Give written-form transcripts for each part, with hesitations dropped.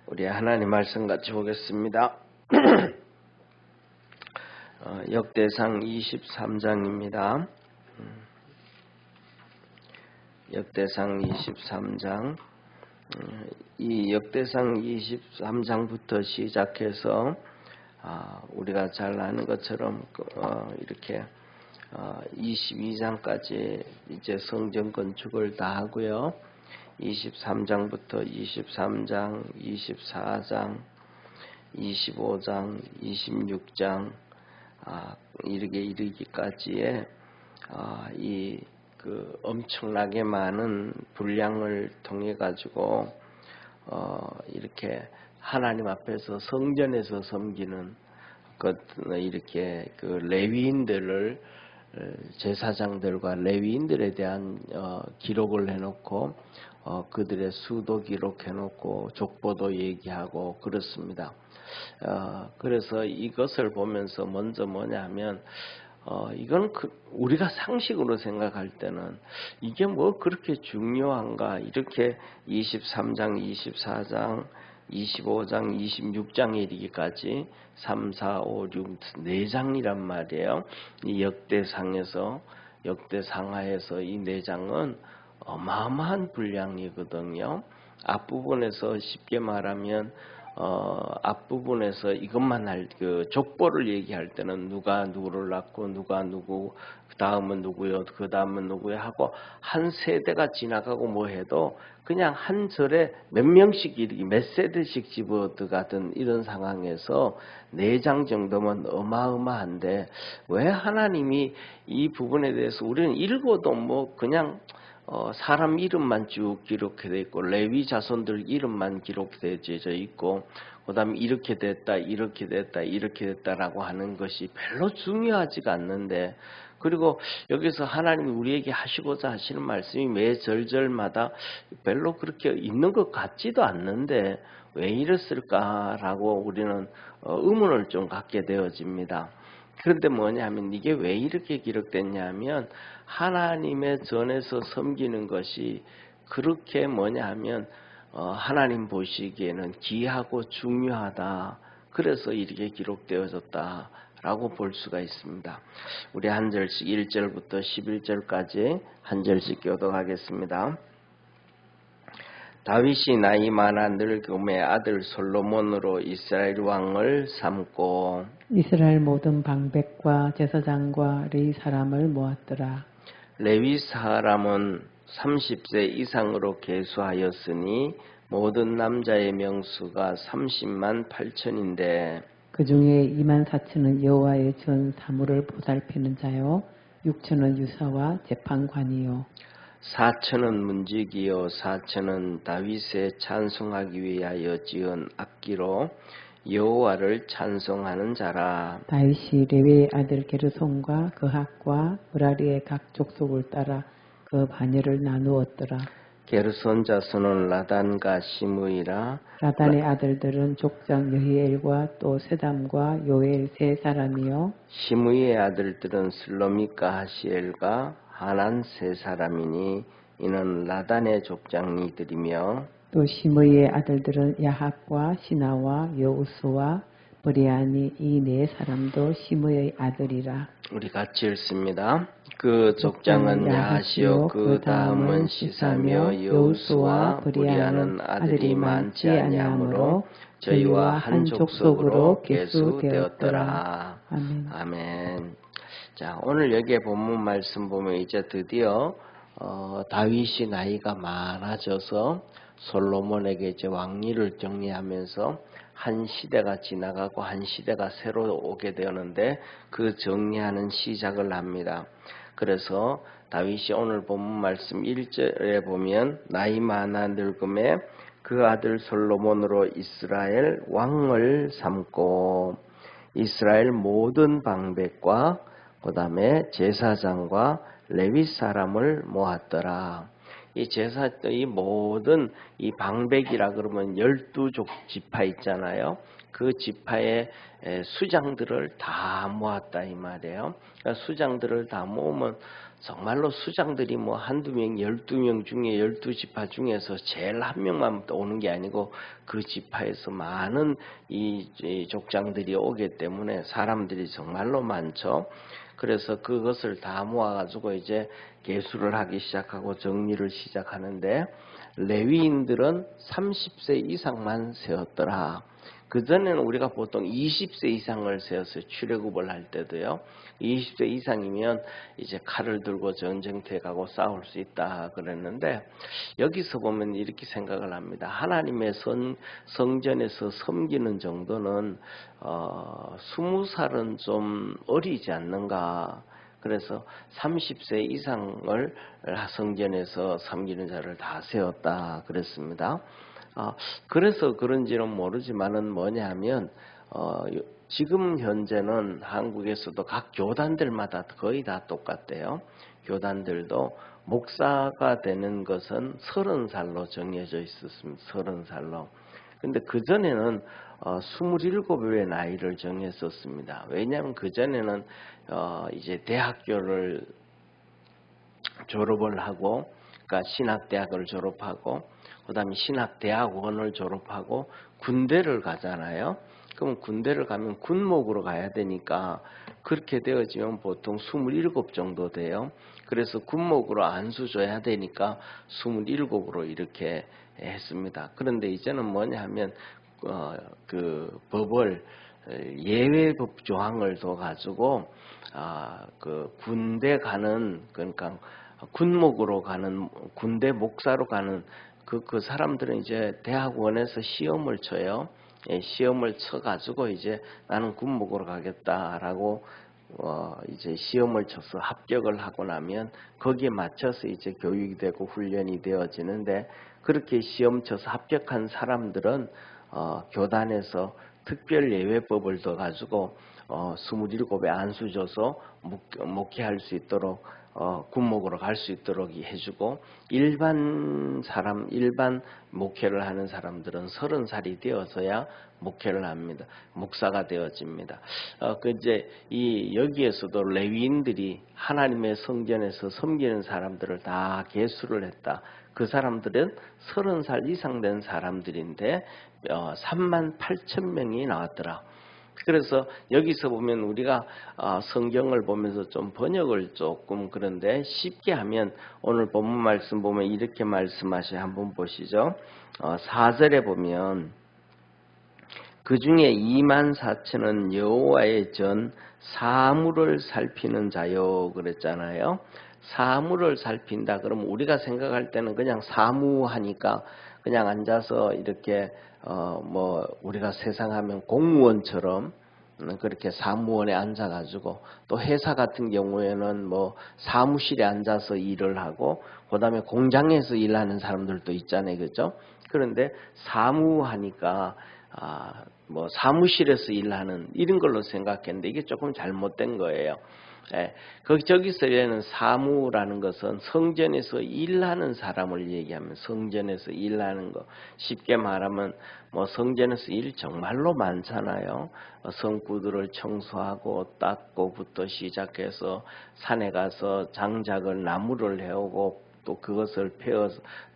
우리 하나님 말씀 같이 보겠습니다. 역대상 23장입니다. 역대상 23장. 이 역대상 23장부터 시작해서 우리가 잘 아는 것처럼 이렇게 22장까지 이제 성전 건축을 다 하고요. 23장부터 23장, 24장, 25장, 26장 이렇게 이르기까지의 이 그 엄청나게 많은 분량을 통해 가지고 이렇게 하나님 앞에서 성전에서 섬기는 것 이렇게 그 레위인들을 제사장들과 레위인들에 대한 기록을 해놓고 그들의 수도 기록해놓고 족보도 얘기하고 그렇습니다. 그래서 이것을 보면서 먼저 뭐냐면 이건 우리가 상식으로 생각할 때는 이게 뭐 그렇게 중요한가 이렇게 23장, 24장, 25장, 26장에 이르기까지 3, 4, 5, 6, 4장이란 말이에요. 이 역대상하에서 이 4장은 어마어마한 분량이거든요. 앞부분에서 쉽게 말하면 앞부분에서 이것만 그 족보를 얘기할 때는 누가 누구를 낳고 누가 누구 그 다음은 누구요 그 다음은 누구요 하고 한 세대가 지나가고 뭐 해도 그냥 한 절에 몇 명씩 몇 세대씩 집어들어가던 이런 상황에서 4장 정도면 어마어마한데 왜 하나님이 이 부분에 대해서 우리는 읽어도 뭐 그냥 사람 이름만 쭉 기록되어 있고 레위 자손들 이름만 기록되어 있고 그다음에 이렇게 됐다 이렇게 됐다 이렇게 됐다라고 하는 것이 별로 중요하지가 않는데 그리고 여기서 하나님이 우리에게 하시고자 하시는 말씀이 매 절절마다 별로 그렇게 있는 것 같지도 않는데 왜 이랬을까라고 우리는 의문을 좀 갖게 되어집니다. 그런데 뭐냐면 이게 왜 이렇게 기록됐냐면 하나님의 전에서 섬기는 것이 그렇게 뭐냐면 하나님 보시기에는 귀하고 중요하다. 그래서 이렇게 기록되어졌다라고 볼 수가 있습니다. 우리 한 절씩 1절부터 11절까지 한 절씩 교독하겠습니다. 다윗이 나이 많아 늙음의 아들 솔로몬으로 이스라엘 왕을 삼고 이스라엘 모든 방백과 제사장과 레위 사람을 모았더라. 레위 사람은 30세 이상으로 계수하였으니 모든 남자의 명수가 30만 8천인데 그 중에 2만 4천은 여호와의 전 사물을 보살피는 자요 6천은 유사와 재판관이요 4천은 문지기요 4천은 다윗의 찬송하기 위하여 지은 악기로 여호와를 찬송하는 자라. 다윗이 레위의 아들 게르손과 그핫과 므라리의 각 족속을 따라 그 반열을 나누었더라. 게르손 자손은 라단과 시므이라. 라단의 아들들은 족장 여히엘과 또 세담과 요엘 3사람이요 시므이의 아들들은 슬로믹과 하시엘과 하난 3사람이니 이는 라단의 족장이들이며 또 시므이의 아들들은 야합과 시나와 여우스와 브리아니 이 4사람도 시므이의 아들이라. 우리 같이 읽습니다. 그 족장은 야하시요 그 다음은 시사며 여우스와 브리아는 아들이 많지 아니하므로 저희와 한 족속으로 계수되었더라. 아멘. 아멘. 자, 오늘 여기에 본문 말씀 보면 이제 드디어 다윗이 나이가 많아져서 솔로몬에게 이제 왕위를 정리하면서 한 시대가 지나가고 한 시대가 새로 오게 되었는데 그 정리하는 시작을 합니다. 그래서 다윗이 오늘 본문 말씀 1절에 보면 나이 많아 늙음에 그 아들 솔로몬으로 이스라엘 왕을 삼고 이스라엘 모든 방백과 그 다음에 제사장과 레위 사람을 모았더라. 이 모든 이 방백이라 그러면 12족 지파 있잖아요. 그 지파의 수장들을 다 모았다 이 말이에요. 그러니까 수장들을 다 모으면 정말로 수장들이 뭐 한두 명, 12명 중에 12지파 중에서 제일 한 명만 오는 게 아니고 그 지파에서 많은 이 족장들이 오기 때문에 사람들이 정말로 많죠. 그래서 그것을 다 모아가지고 이제 계수를 하기 시작하고 정리를 시작하는데 레위인들은 30세 이상만 세웠더라. 그전에는 우리가 보통 20세 이상을 세워서 출애굽을 할 때도요. 20세 이상이면 이제 칼을 들고 전쟁터에 가고 싸울 수 있다 그랬는데 여기서 보면 이렇게 생각을 합니다. 하나님의 성전에서 섬기는 정도는 20살은 좀 어리지 않는가. 그래서 30세 이상을 성전에서 섬기는 자를 다 세웠다 그랬습니다. 그래서 그런지는 모르지만은 뭐냐면 지금 현재는 한국에서도 각 교단들마다 거의 다 똑같대요. 교단들도 목사가 되는 것은 30살로 정해져 있었습니다. 30살로. 근데 그전에는 27의 나이를 정했었습니다. 왜냐하면 그전에는 이제 대학교를 졸업을 하고, 그러니까 신학대학을 졸업하고, 그 다음에 신학대학원을 졸업하고 군대를 가잖아요. 그럼 군대를 가면 군목으로 가야 되니까 그렇게 되어지면 보통 27 정도 돼요. 그래서 군목으로 안수줘야 되니까 27으로 이렇게 했습니다. 그런데 이제는 뭐냐 하면 그 법을 예외법 조항을 둬 가지고 그 군대 가는, 그러니까 군목으로 가는, 군대 목사로 가는 그 사람들은 이제 대학원에서 시험을 쳐요. 시험을 쳐가지고 이제 나는 군목으로 가겠다라고 이제 시험을 쳐서 합격을 하고 나면 거기에 맞춰서 이제 교육이 되고 훈련이 되어지는데, 그렇게 시험 쳐서 합격한 사람들은 교단에서 특별 예외법을 둬 가지고 27에 안수 줘서 목회할 수 있도록 군목으로 갈 수 있도록 해주고, 일반 목회를 하는 사람들은 30살이 되어서야 목회를 합니다. 목사가 되어집니다. 이제 여기에서도 레위인들이 하나님의 성전에서 섬기는 사람들을 다 계수를 했다. 그 사람들은 30살 이상 된 사람들인데 38,000명이 나왔더라. 그래서 여기서 보면 우리가 성경을 보면서 좀 번역을 조금 그런데 쉽게 하면 오늘 본문 말씀 보면 이렇게 말씀하시, 한번 보시죠. 4절에 보면 그 중에 24,000은 여호와의 전 사물을 살피는 자요 그랬잖아요. 사물을 살핀다 그러면 우리가 생각할 때는 그냥 사무하니까 그냥 앉아서 이렇게 뭐 우리가 세상하면 공무원처럼 그렇게 사무원에 앉아가지고, 또 회사 같은 경우에는 뭐 사무실에 앉아서 일을 하고 그다음에 공장에서 일하는 사람들도 있잖아요, 그렇죠? 그런데 사무하니까 뭐 사무실에서 일하는 이런 걸로 생각했는데 이게 조금 잘못된 거예요. 저기서는 사무라는 것은 성전에서 일하는 사람을 얘기하면, 성전에서 일하는 거 쉽게 말하면 뭐 성전에서 일 정말로 많잖아요. 성구들을 청소하고 닦고부터 시작해서 산에 가서 장작을 나무를 해오고 또 그것을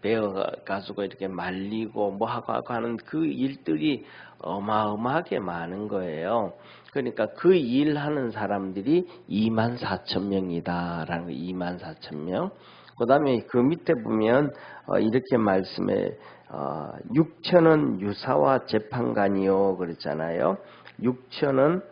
베어 가지고 이렇게 말리고 뭐 하고 하는 그 일들이 어마어마하게 많은 거예요. 그러니까 그 일하는 사람들이 24,000명이다라는 거, 24,000명. 그 다음에 그 밑에 보면 이렇게 말씀해 6천은 유사와 재판관이요 그랬잖아요. 6천은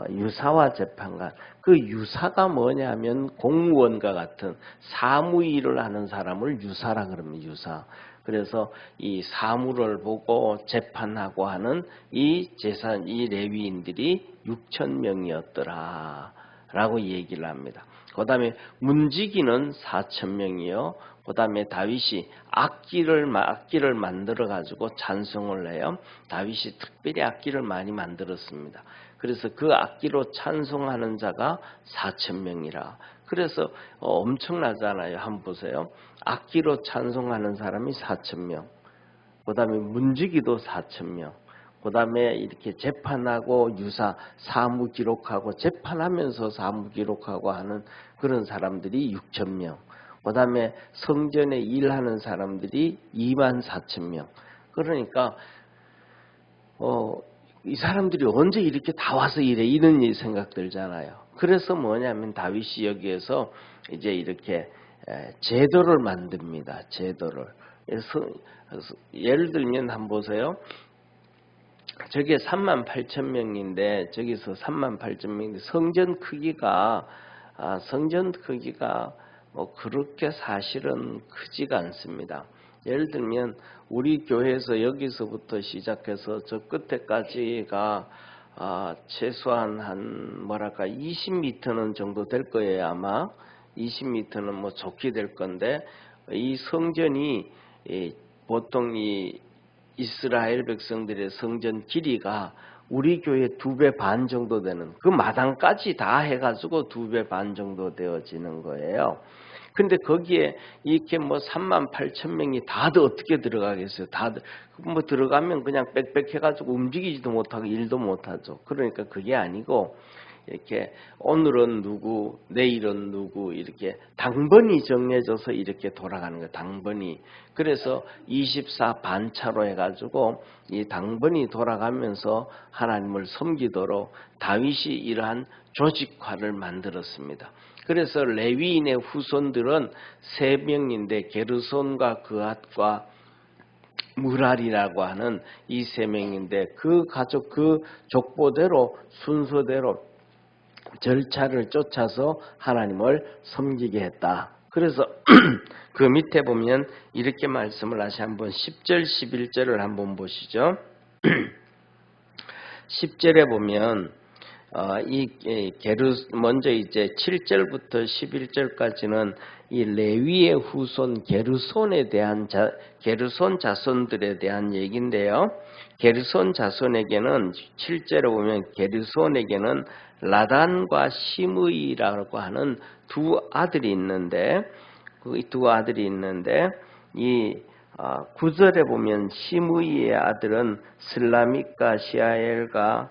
유사와 재판관. 그 유사가 뭐냐면 공무원과 같은 사무 일을 하는 사람을 유사라 그러면 유사. 그래서 이 사무를 보고 재판하고 하는 이 레위인들이 6,000명이었더라 라고 얘기를 합니다. 그 다음에 문지기는 4,000명이요. 그 다음에 다윗이 악기를 만들어 가지고 찬송을 해요. 다윗이 특별히 악기를 많이 만들었습니다. 그래서 그 악기로 찬송하는 자가 4,000명이라. 그래서 엄청나잖아요. 한번 보세요. 악기로 찬송하는 사람이 4,000명. 그 다음에 문지기도 4,000명. 그 다음에 이렇게 재판하고 유사 사무 기록하고 재판하면서 사무 기록하고 하는 그런 사람들이 6,000명. 그 다음에 성전에 일하는 사람들이 24,000명. 그러니까 이 사람들이 언제 이렇게 다 와서 일해? 이런 생각 들잖아요. 그래서 뭐냐면 다윗이 여기에서 이제 이렇게 제도를 만듭니다. 제도를. 그래서 예를 들면 한번 보세요. 저게 38,000명인데 저기서 38,000명인데 성전 크기가 뭐 그렇게 사실은 크지가 않습니다. 예를 들면 우리 교회에서 여기서부터 시작해서 저 끝에까지가 최소한 한 20m는 정도 될 거예요. 아마 20m는 뭐 좋게 될 건데 이 성전이 보통 이 이스라엘 백성들의 성전 길이가 우리 교회 2배 반 정도 되는 그 마당까지 다 해가지고 2배 반 정도 되어지는 거예요. 근데 거기에 이렇게 뭐 38,000명이 다들 어떻게 들어가겠어요? 다들 뭐 들어가면 그냥 빽빽해가지고 움직이지도 못하고 일도 못하죠. 그러니까 그게 아니고 이렇게 오늘은 누구, 내일은 누구 이렇게 당번이 정해져서 이렇게 돌아가는 거예요. 당번이. 그래서 24 반차로 해가지고 이 당번이 돌아가면서 하나님을 섬기도록 다윗이 이러한 조직화를 만들었습니다. 그래서 레위인의 후손들은 3명인데 게르손과 그앗과 무랄이라고 하는 이 3명인데 그 가족 그 족보대로 순서대로 절차를 쫓아서 하나님을 섬기게 했다. 그래서 그 밑에 보면 이렇게 말씀을 다시 한번 10절 11절을 한번 보시죠. 10절에 보면 먼저 이제 7절부터 11절까지는 이 레위의 후손 게르손에 대한 게르손 자손들에 대한 얘기인데요. 게르손 자손에게는 7절에 보면 게르손에게는 라단과 시므이라고 하는 두 아들이 있는데 그 두 아들이 있는데 이 9절에 보면 시므이의 아들은 슬라믹과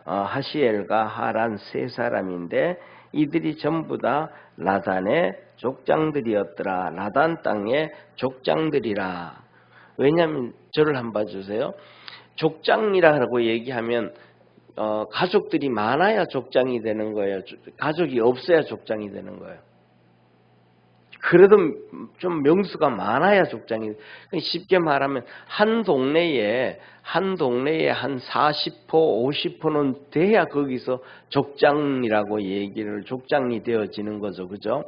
하시엘과 하란 3사람인데 이들이 전부 다 라단의 족장들이었더라. 라단 땅의 족장들이라. 왜냐하면 저를 한번 봐주세요. 족장이라고 얘기하면 가족들이 많아야 족장이 되는 거예요. 가족이 없어야 족장이 되는 거예요. 그래도 좀 명수가 많아야 족장이. 쉽게 말하면 한 동네에 한 40%, 50%는 돼야 거기서 족장이라고 족장이 되어지는 거죠. 그죠?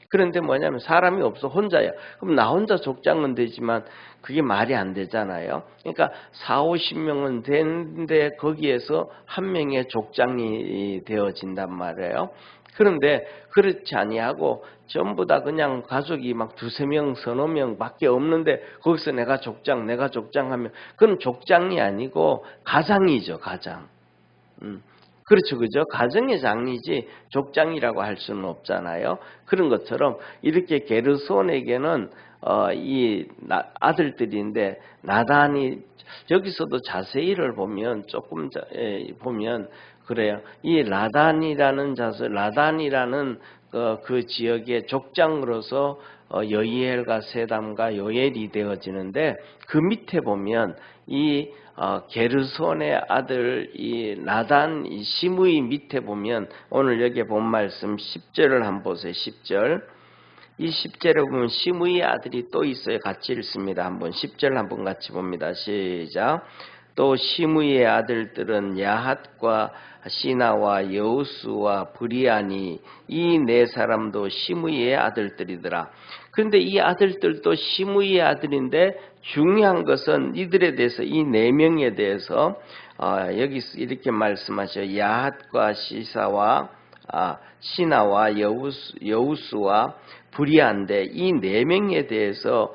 그런데 뭐냐면 사람이 없어 혼자야. 그럼 나 혼자 족장은 되지만 그게 말이 안 되잖아요. 그러니까 40, 50명은 되는데 거기에서 한 명의 족장이 되어진단 말이에요. 그런데 그렇지 아니하고 전부 다 그냥 가족이 막 2-3명, 서너 명밖에 없는데 거기서 내가 족장 하면 그건 족장이 아니고 가장이죠, 가장. 그렇죠, 그죠? 가정의 장이지 족장이라고 할 수는 없잖아요. 그런 것처럼 이렇게 게르손에게는 이 아들들인데 나단이 여기서도 자세히를 보면 조금 보면 그래요. 이 라단이라는 그 지역의 족장으로서 여이엘과 세담과 요엘이 되어지는데 그 밑에 보면 이 게르손의 아들 이 나단 이 시므이 밑에 보면 오늘 여기 본 말씀 10절을 한번 보세요. 10절. 이 10절에 보면 시므이의 아들이 또 있어요. 같이 읽습니다. 한번 10절 한번 같이 봅니다. 시작. 또 시므이의 아들들은 야핫과 시나와 여우스와 브리아니 이 4사람도 시므이의 아들들이더라. 그런데 이 아들들도 시므이의 아들인데 중요한 것은 이들에 대해서 이 4명에 대해서 여기 이렇게 말씀하셔요. 야핫과 시나와 여우스와 브리아인데 이 4명에 대해서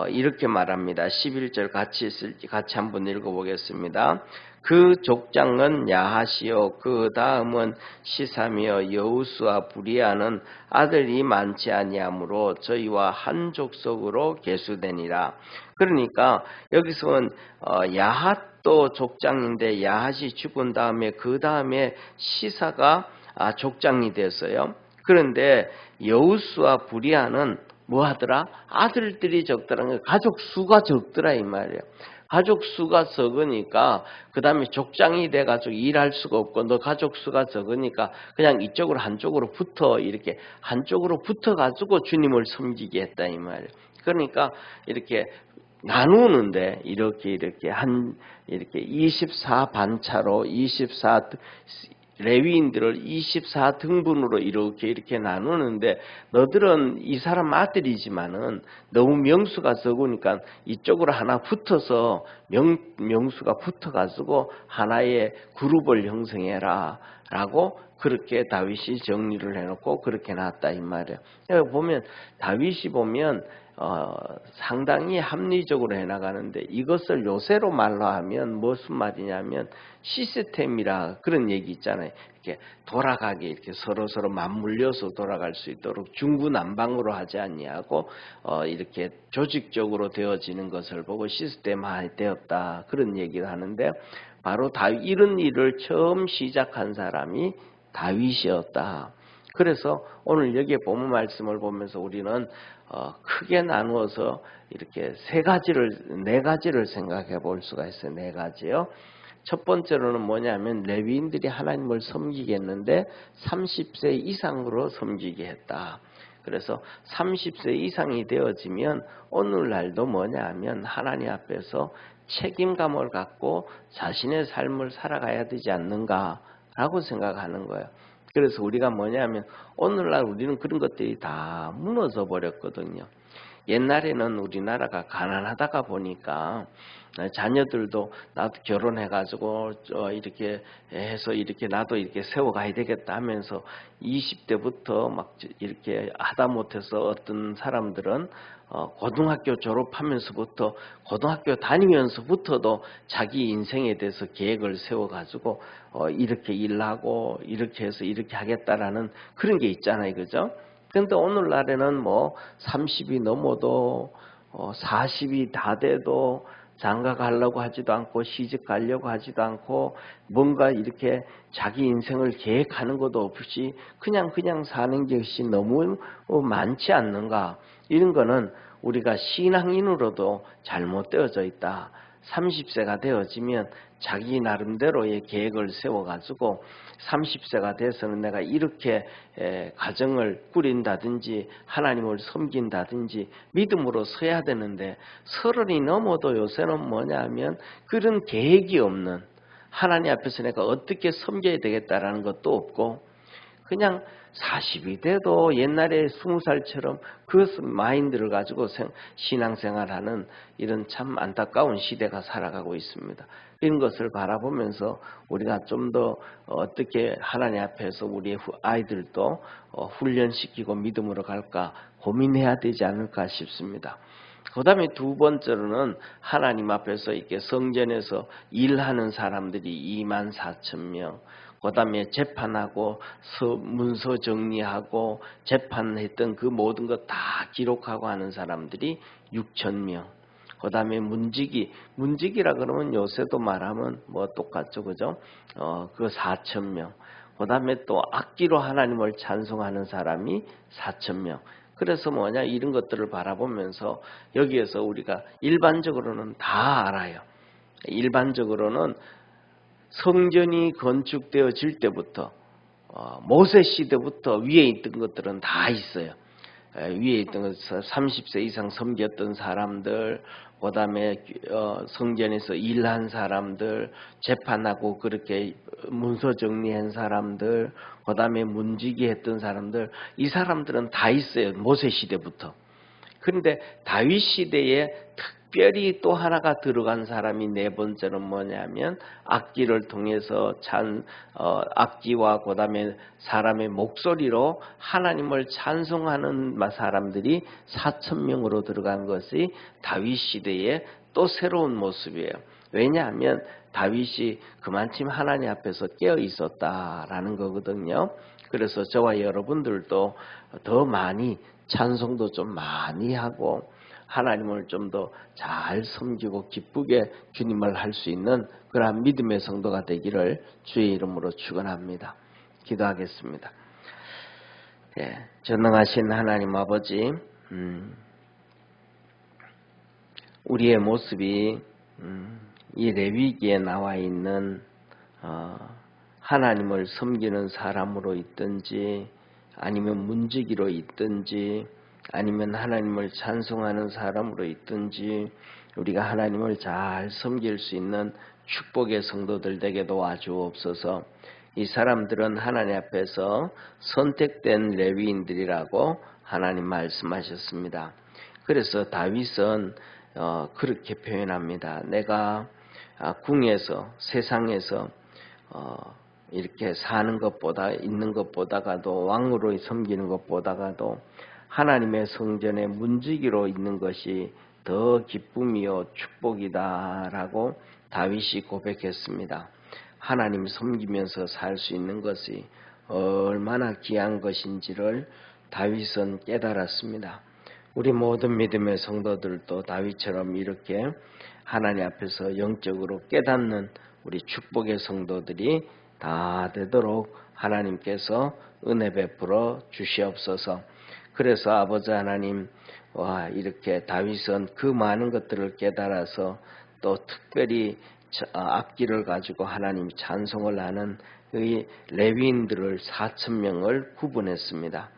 이렇게 말합니다. 11절 같이 한번 읽어보겠습니다. 그 족장은 야하시요 그 다음은 시사며 여우스와 브리아는 아들이 많지 아니하므로 저희와 한 족속으로 계수되니라. 그러니까 여기서는 야핫도 야핫도 족장인데 야핫이 죽은 다음에 그 다음에 시사가 족장이 됐어요. 그런데 여우수와 부리아는 뭐 하더라? 아들들이 적더라는 거예요. 가족 수가 적더라 이 말이에요. 가족 수가 적으니까 그 다음에 족장이 돼가지고 일할 수가 없고 너 가족 수가 적으니까 그냥 이쪽으로 한쪽으로 붙어 이렇게 한쪽으로 붙어가지고 주님을 섬기게 했다 이 말이에요. 그러니까 이렇게 나누는데 이렇게 이렇게 24반차로 24 레위인들을 24등분으로 이렇게 나누는데 너들은 이 사람 아들이지만은 너무 명수가 적으니까 이쪽으로 하나 붙어서 명수가 붙어가지고 하나의 그룹을 형성해라 라고 그렇게 다윗이 정리를 해놓고 그렇게 놨다 이 말이에요. 보면 다윗이 보면 상당히 합리적으로 해나가는데 이것을 요새로 말로 하면 무슨 말이냐면 시스템이라 그런 얘기 있잖아요. 이렇게 돌아가게 이렇게 서로 맞물려서 돌아갈 수 있도록 중구난방으로 하지 아니하고 이렇게 조직적으로 되어지는 것을 보고 시스템화 되었다 그런 얘기를 하는데 바로 이런 일을 처음 시작한 사람이 다윗이었다. 그래서 오늘 여기에 본문 말씀을 보면서 우리는 크게 나누어서 이렇게 네 가지를 생각해 볼 수가 있어요. 네 가지요. 첫 번째로는 뭐냐면 레위인들이 하나님을 섬기겠는데 30세 이상으로 섬기게 했다. 그래서 30세 이상이 되어지면 오늘날도 뭐냐면 하나님 앞에서 책임감을 갖고 자신의 삶을 살아가야 되지 않는가라고 생각하는 거예요. 그래서 우리가 뭐냐면 오늘날 우리는 그런 것들이 다 무너져 버렸거든요. 옛날에는 우리나라가 가난하다가 보니까 자녀들도 나도 결혼해가지고 이렇게 해서 이렇게 나도 이렇게 세워가야 되겠다 하면서 20대부터 막 이렇게 하다 못해서 어떤 사람들은 고등학교 졸업하면서부터 고등학교 다니면서부터도 자기 인생에 대해서 계획을 세워가지고 이렇게 일하고 이렇게 해서 이렇게 하겠다라는 그런 게 있잖아요, 그죠? 그런데 오늘날에는 뭐 30이 넘어도 40이 다 돼도 장가 가려고 하지도 않고 시집 가려고 하지도 않고 뭔가 이렇게 자기 인생을 계획하는 것도 없이 그냥 사는 것이 너무 많지 않는가. 이런 거는 우리가 신앙인으로도 잘못되어져 있다. 30세가 되어지면 자기 나름대로의 계획을 세워가지고 30세가 돼서는 내가 이렇게 가정을 꾸린다든지 하나님을 섬긴다든지 믿음으로 서야 되는데 30이 넘어도 요새는 뭐냐면 그런 계획이 없는 하나님 앞에서 내가 어떻게 섬겨야 되겠다라는 것도 없고 그냥 40이 돼도 옛날에 20살처럼 그 마인드를 가지고 신앙생활하는 이런 참 안타까운 시대가 살아가고 있습니다. 이런 것을 바라보면서 우리가 좀 더 어떻게 하나님 앞에서 우리의 아이들도 훈련시키고 믿음으로 갈까 고민해야 되지 않을까 싶습니다. 그 다음에 두 번째로는 하나님 앞에서 이렇게 성전에서 일하는 사람들이 24,000명, 그 다음에 재판하고 문서 정리하고 재판했던 그 모든 것 다 기록하고 하는 사람들이 6,000명. 그 다음에 문지기라 그러면 요새도 말하면 뭐 똑같죠, 그죠? 그 4,000명. 그 다음에 또 악기로 하나님을 찬송하는 사람이 4,000명. 그래서 뭐냐 이런 것들을 바라보면서 여기에서 우리가 일반적으로는 다 알아요. 일반적으로는 성전이 건축되어질 때부터 모세 시대부터 위에 있던 것들은 다 있어요. 위에 있던 것 30세 이상 섬겼던 사람들, 그 다음에 성전에서 일한 사람들, 재판하고 그렇게 문서 정리한 사람들, 그 다음에 문지기 했던 사람들, 이 사람들은 다 있어요. 모세 시대부터. 그런데 다윗 시대에 특별히 또 하나가 들어간 사람이 네 번째는 뭐냐면 악기를 통해서 악기와 그 다음에 사람의 목소리로 하나님을 찬송하는 사람들이 4,000명으로 들어간 것이 다윗 시대의 또 새로운 모습이에요. 왜냐하면 다윗이 그만큼 하나님 앞에서 깨어 있었다라는 거거든요. 그래서 저와 여러분들도 더 많이 찬송도 좀 많이 하고 하나님을 좀 더 잘 섬기고 기쁘게 주님을 할 수 있는 그러한 믿음의 성도가 되기를 주의 이름으로 축원합니다. 기도하겠습니다. 전능하신 하나님 아버지, 우리의 모습이 이 레위기에 나와 있는 하나님을 섬기는 사람으로 있든지 아니면 문지기로 있든지 아니면 하나님을 찬송하는 사람으로 있든지 우리가 하나님을 잘 섬길 수 있는 축복의 성도들 되게 도와주옵소서. 이 사람들은 하나님 앞에서 선택된 레위인들이라고 하나님 말씀하셨습니다. 그래서 다윗은 그렇게 표현합니다. 내가 궁에서 세상에서 이렇게 사는 것보다 있는 것보다가도 왕으로 섬기는 것보다가도 하나님의 성전에 문지기로 있는 것이 더 기쁨이요 축복이다라고 다윗이 고백했습니다. 하나님 섬기면서 살 수 있는 것이 얼마나 귀한 것인지를 다윗은 깨달았습니다. 우리 모든 믿음의 성도들도 다윗처럼 이렇게 하나님 앞에서 영적으로 깨닫는 우리 축복의 성도들이 다 되도록 하나님께서 은혜 베풀어 주시옵소서. 그래서 아버지 하나님, 이렇게 다윗은 그 많은 것들을 깨달아서 또 특별히 악기를 가지고 하나님 찬송을 하는 이 레위인들을 4,000명을 구분했습니다.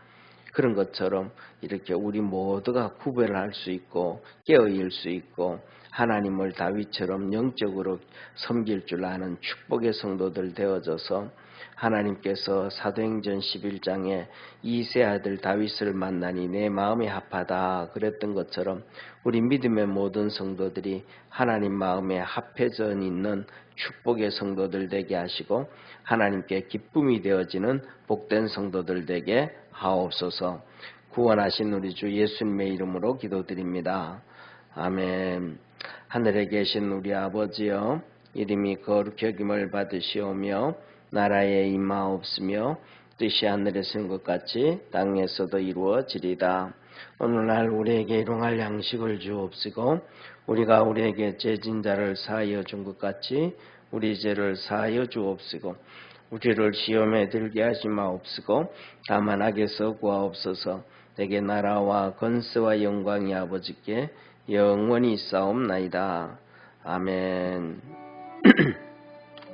그런 것처럼 이렇게 우리 모두가 구별할 수 있고 깨어일 수 있고 하나님을 다윗처럼 영적으로 섬길 줄 아는 축복의 성도들 되어져서 하나님께서 사도행전 11장에 이세 아들 다윗을 만나니 내 마음이 합하다 그랬던 것처럼 우리 믿음의 모든 성도들이 하나님 마음에 합해져 있는 축복의 성도들 되게 하시고 하나님께 기쁨이 되어지는 복된 성도들 되게 하옵소서. 구원하신 우리 주 예수님의 이름으로 기도드립니다. 아멘. 하늘에 계신 우리 아버지여, 이름이 거룩히 여김을 받으시오며 나라에 임하옵으며 뜻이 하늘에서 인 것 같이 땅에서도 이루어지리다. 오늘날 우리에게 일용할 양식을 주옵시고 우리가 우리에게 죄진 자를 사하여 준 것 같이 우리 죄를 사하여 주옵시고 우리를 시험에 들게 하지 마옵시고 다만 악에서 구하옵소서. 내게 나라와 권세와 영광이 아버지께 영원히 있사옵나이다. 아멘.